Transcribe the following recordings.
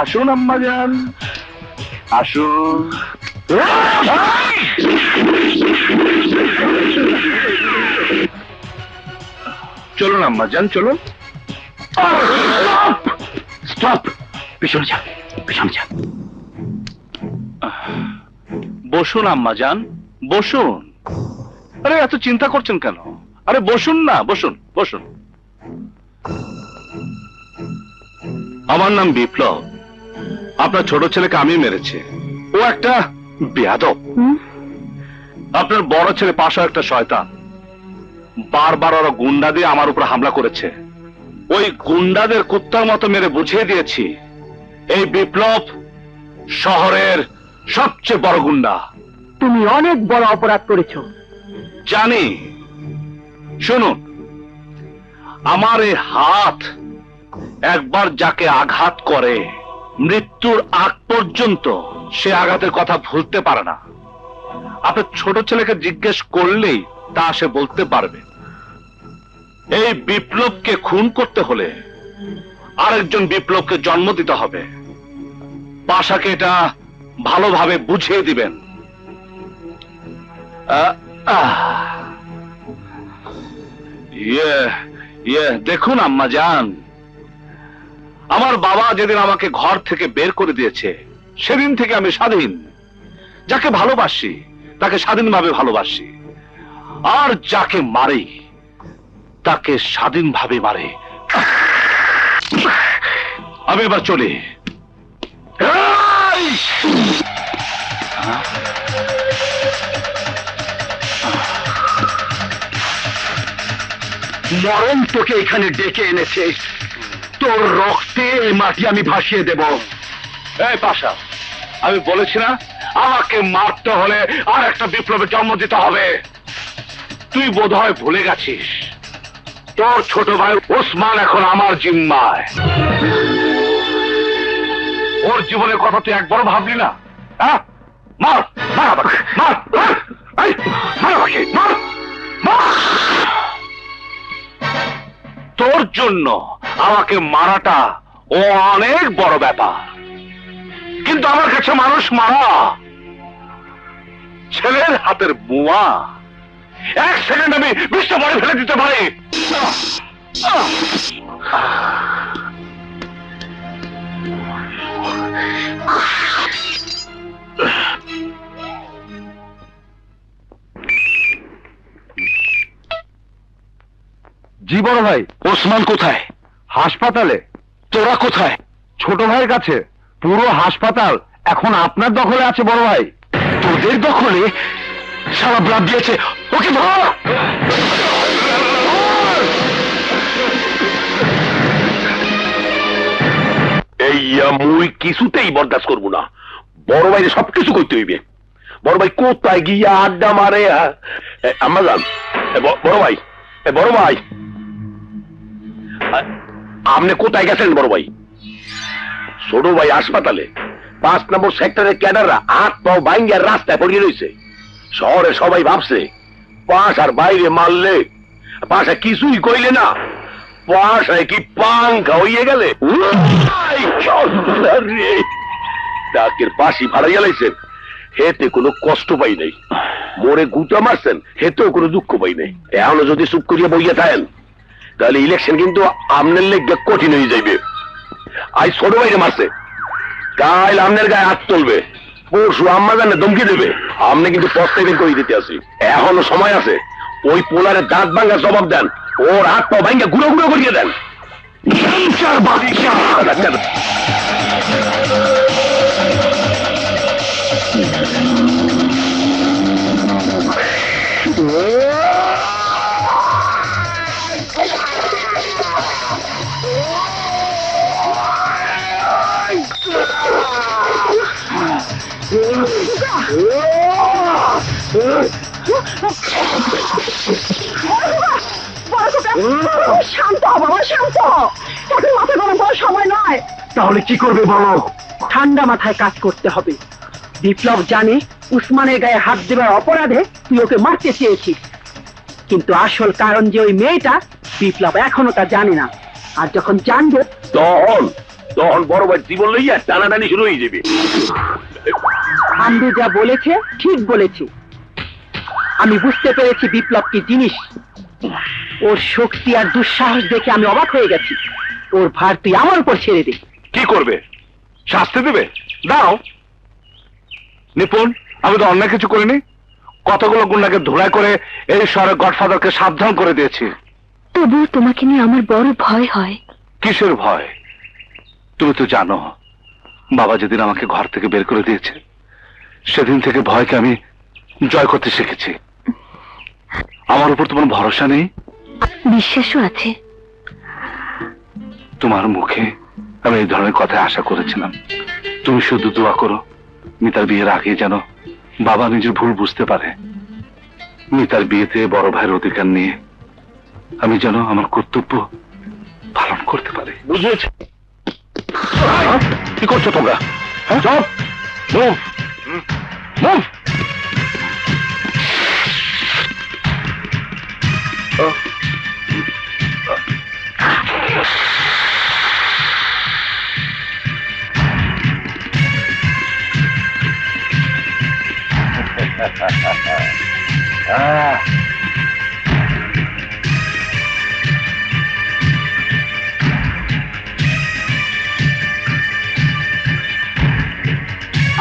আসুন আম্মাজান, আসুন। চলুন আম্মাজান, চলুন। স্টপ, পিছনে যা, পিছনে যা। বসুন আম্মাজান, বসুন। আরে এত চিন্তা করছেন কেন? আরে বসুন না, বসুন বসুন। আমার নাম বিপ্লব। আপনার ছোট ছেলেকে আমি মেরেছি। ও একটা বেয়াদব। আপনার বড় ছেলে পাশা একটা শয়তান। বারবার ওরা গুন্ডা দিয়ে আমার উপর হামলা করেছে। ওই গুন্ডাদের কুত্তার মতো মেরে বুঝিয়ে দিয়েছি এই বিপ্লব শহরের সবচেয়ে বড় গুন্ডা। তুমি অনেক বড় অপরাধ করেছো। জানি। শুনুন, আমার এই হাত একবার যাকে আঘাত করে মৃত্যুর আগ পর্যন্ত সে আঘাতের কথা ভুলতে পারে না। আপনার ছোট ছেলেকে জিজ্ঞেস করলেই তা সে বলতে পারবে। এই বিপ্লবকে খুন করতে হলে আরেকজন বিপ্লবকে জন্ম দিতে হবে। পাশাকে এটা ভালোভাবে বুঝিয়ে দিবেন। দেখুন আম্মাজান, আমার বাবা যেদিন আমাকে ঘর থেকে বের করে দিয়েছে সেদিন থেকে আমি স্বাধীন। যাকে ভালোবাসি তাকে স্বাধীনভাবে ভালোবাসি, আর যাকে মারি তাকে স্বাধীনভাবে মারে। আমি এবার চলি। মরণ তোকে এখানে ডেকে এনেছে। তোর রক্তে এই মাটি আমি ভাসিয়ে দেব। এই পাশা, আমি বলেছি না আমাকে মারতে হলে আর একটা বিপ্লবের জন্ম দিতে হবে। তুই বোধহয় ভুলে গেছিস তোর ছোট ভাই ওসমান এখন আমার জিম্মায়। ওর জীবনের কথা তুই একবারও ভাবলি না? হ্যাঁ, মার মার আমাকে, মার মার, এই, মার আমাকে, মার মার। তোর জন্য আমাকে মারাটা ও অনেক বড় ব্যাপার, কিন্তু আমার কাছে মানুষ মারা ছেলের হাতের বোমা। এক সেকেন্ড আমি বিষ্ঠা মারে ফেলে দিতে পারি। জি বড় ভাই। ওসমান কোথায়? হাসপাতালে। তোরা কোথায়? ছোট ভাইয়ের কাছে। পুরো হাসপাতাল এখন আপনার দখলে আছে বড় ভাই। তোদের দখলে? সারা ব্লাড দিয়েছে। ওকে ধর। এই মুই কিছুতেই বরদাস্ত করবো না। বড় ভাইরে সবকিছু করতে হইবে। বড় ভাই কোথায় গিয়া আড্ডা মারে। আম্মা যান, বড় ভাই, বড় ভাই আপনি কোথায় গেছেন? বড় ভাই, ছোট ভাই হাসপাতালে। 5 নম্বর সেক্টরের ক্যাডাররা হাত পাও ভাঙ্গিয়ার রাস্তায় পড়িয়ে রয়েছে। শহরে সবাই ভাবছে পাশার বাইরে মারলে, পাশা কিছুই কইলে না, পাশায় কি পাঙ্খা হইয়ে গেলে। ডাকের পাশি ভাড়াইয়া লাইছেন, হেতে কোনো কষ্ট পাই নাই। মোরে গুটা মারছেন, হেতেও কোনো দুঃখ পাই নাই। এখনো যদি চুপ করিয়া বইয়া থাকেন তাহলে ইলেকশন কিন্তু আমনের লেগে কঠিন হয়ে যাইবে। আজ ছোট ভাইরে মারছে, কাল আমনের গায়ে হাত তুলবে, পরশু আম্মা জানে ধমকি দেবে। আমনে কিন্তু পস্তাইবেন করে দিতে আসি। এখনো সময় আছে, ওই পোলারে দাঁত ভাঙ্গা জবাব দেন, ওর হাত পা ভাঙ্গা গুঁড়ো গুঁড়ো করিয়ে দেন। শান্ত হ বাবা, শান্ত হ। এখন মাথা গরম করার সময় নয়। তাহলে কি করবে বলো? ঠান্ডা মাথায় কাজ করতে হবে। বিপ্লব জানে উসমানের গায়ে হাত দেবার অপরাধে তুই ওকে মারতে চেয়েছিস, কিন্তু আসল কারণ যে ওই মেয়েটা, বিপ্লব এখনো তা জানে না। আর যখন জানবে, তখন তখন বড় ভাই জীবন লইয়া টানাটানি শুরু হয়ে যাবে। আন্দু যা বলেছে ঠিক বলেছে। আমি বুঝতে পেরেছি বিপ্লব কি জিনিস। ওর শক্তি আর দুঃসাহস দেখে আমি অবাক হয়ে গেছি। ওর ভার তুই আমার উপর ছেড়ে দে। কি করবে? শাস্তি দেবে? দাও। নিপুণ, আমি তো অন্য কিছু করিনি। কতগুলো গুন্ডাকে ধোলাই করে এই শহরের গডফাদারকে সাবধান করে দিয়েছি। তবুও তোমাকে নিয়ে আমার বড় ভয় হয়। কিসের ভয়? তুমি তো জানো বাবা যেদিন আমাকে ঘর থেকে বের করে দিয়েছে, সেদিন থেকে ভয়কে আমি জয় করতে শিখেছি। আমার উপর তোমার ভরসা নেই? বিশ্বাসও আছে। তোমার মুখে আমি এই ধরনের কথা আশা করেছিলাম। তুমি শুধু দোয়া করো মিতার বিয়ের আগে যেন বাবা নিজের ভুল বুঝতে পারে। মিতার বিয়েতে বড় ভাইয়ের অধিকার নিয়ে আমি যেন আমার কর্তব্য পালন করতে পারি। বুঝেছি। কি করছো তোমরা? চুপ! মুভ! মুভ!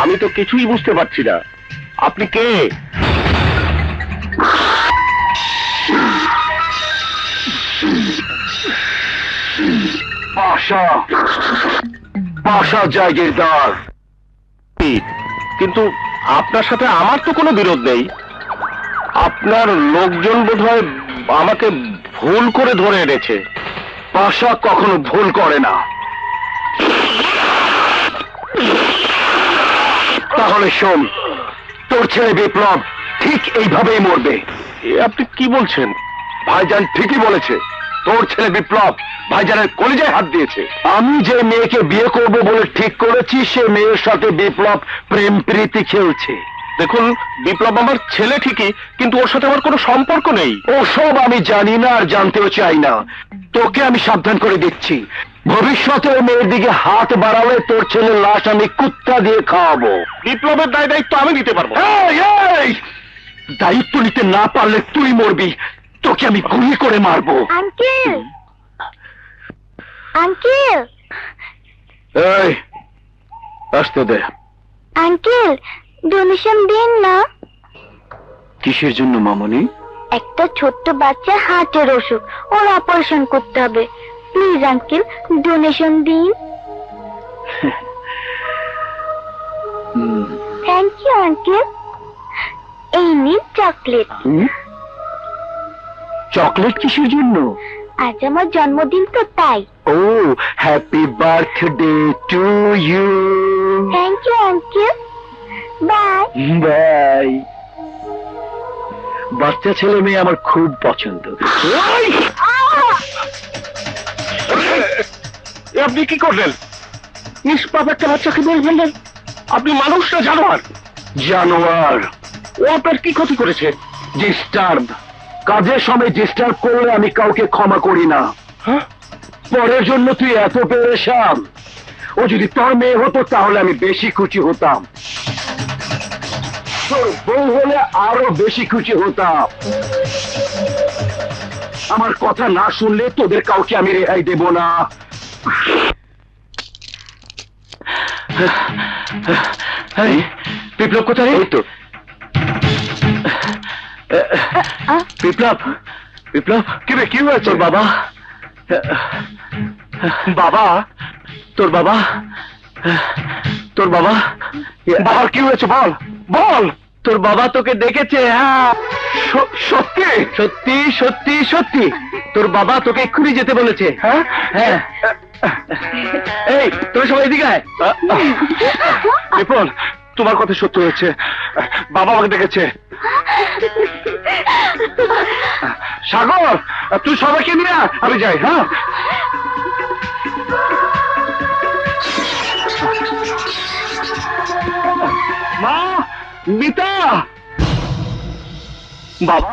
আমি তো কিছুই বুঝতে পারছি না। আপনি কে? পাশা, পাশা জাগিরদার। কিন্তু আপনার সাথে আমার তো কোনো বিরোধ নেই। আপনার লোকজন বোধহয় আমাকে ভুল করে ধরে এনেছে। পাশা কখনো ভুল করে না। তাহলে শোন, তোর ছেলে বিপ্লব ঠিক এইভাবেই মরবে। আপনি কি বলছেন? ভাইজান ঠিকই বলেছে। তোর ছেলে বিপ্লব ভাইজানের কলিজায় হাত দিয়েছে। আমি যে মেয়েকে বিয়ে করব বলে ঠিক করেছি, সে মেয়ের সাথে বিপ্লব প্রেম প্রীতি খেলছে। দেখুন, বিপ্লব আমার ছেলে ঠিকই, কিন্তু ওর সাথে আমার কোনো সম্পর্ক নেই। ওসব আমি জানি না আর জানতেও চাই না। তোকে আমি সাবধান করে দিচ্ছি, ভবিষ্যতে ওই মেয়ের দিকে হাত বাড়ালে তোর ছেলের লাশ আমি কুত্তা দিয়ে খাওয়াবো। বিপ্লবের দায় দায়িত্ব আমি নিতে পারবো। এই, এই! দায়িত্ব নিতে না পারলে তুই মরবি। তোকে আমি গুলি করে মারবো। আঙ্কেল, আঙ্কেল, এই, আসতে দে। আঙ্কেল, ডোনেশন দিন না। কিসের জন্য মামনি? একটা ছোট্ট বাচ্চা হার্টের অসুখ, ওর অপারেশন করতে হবে। প্লিজ আঙ্কেল, ডোনেশন দিন। Thank you uncle. এই নিন চকলেট। চকলেট কিসের জন্য? আজ আমার জন্মদিন তো তাই। ও, happy birthday to you. Thank you uncle. Bye. Bye. বাচ্চা ছেলে মেয়ে আমার খুব পছন্দ। আপনি কি করলেন? নিষ্পাপ একটা বাচ্চাকে মেরে ফেললেন। আপনি মানুষ না জানোয়ার? জানোয়ার। ও আপনার কি ক্ষতি করেছে? ডিস্টার্ব। কাজের সময় ডিস্টার্ব করলে আমি কাউকে ক্ষমা করি না। হ্যাঁ? পরের জন্য তুই এত পেরেশান। ও যদি তোর মেয়ে হতো তাহলে আমি বেশি খুশি হতাম। তোর বউ হলে আরো বেশি খুশি হতাম। আমার কথা না শুনলে তোদের কাউকে আমি রেহাই দেব না। বিপ্লব কোথায়? এই তো। বিপ্লব, বিপ্লব, কি রে, কি হয়েছে? তোর বাবা, বাবা, তোর বাবা, তোর বাবা, বাবার কি হয়েছে বল, বল। তোর বাবা তোকে ডেকেছে। হ্যাঁ, সত্যি? সত্যি সত্যি সত্যি, তোর বাবা তোকে এক্ষুনি যেতে বলেছে। হ্যাঁ, হ্যাঁ, এই তোর সবাই এদিকে আয়। বিপুল, তোমার কথা সত্য হয়েছে, বাবা আমাকে ডেকেছে। সাগর, তুই সবাইকে নিয়ে আয়, আমি যাই। হ্যাঁ, মা, মিতা, বাবা,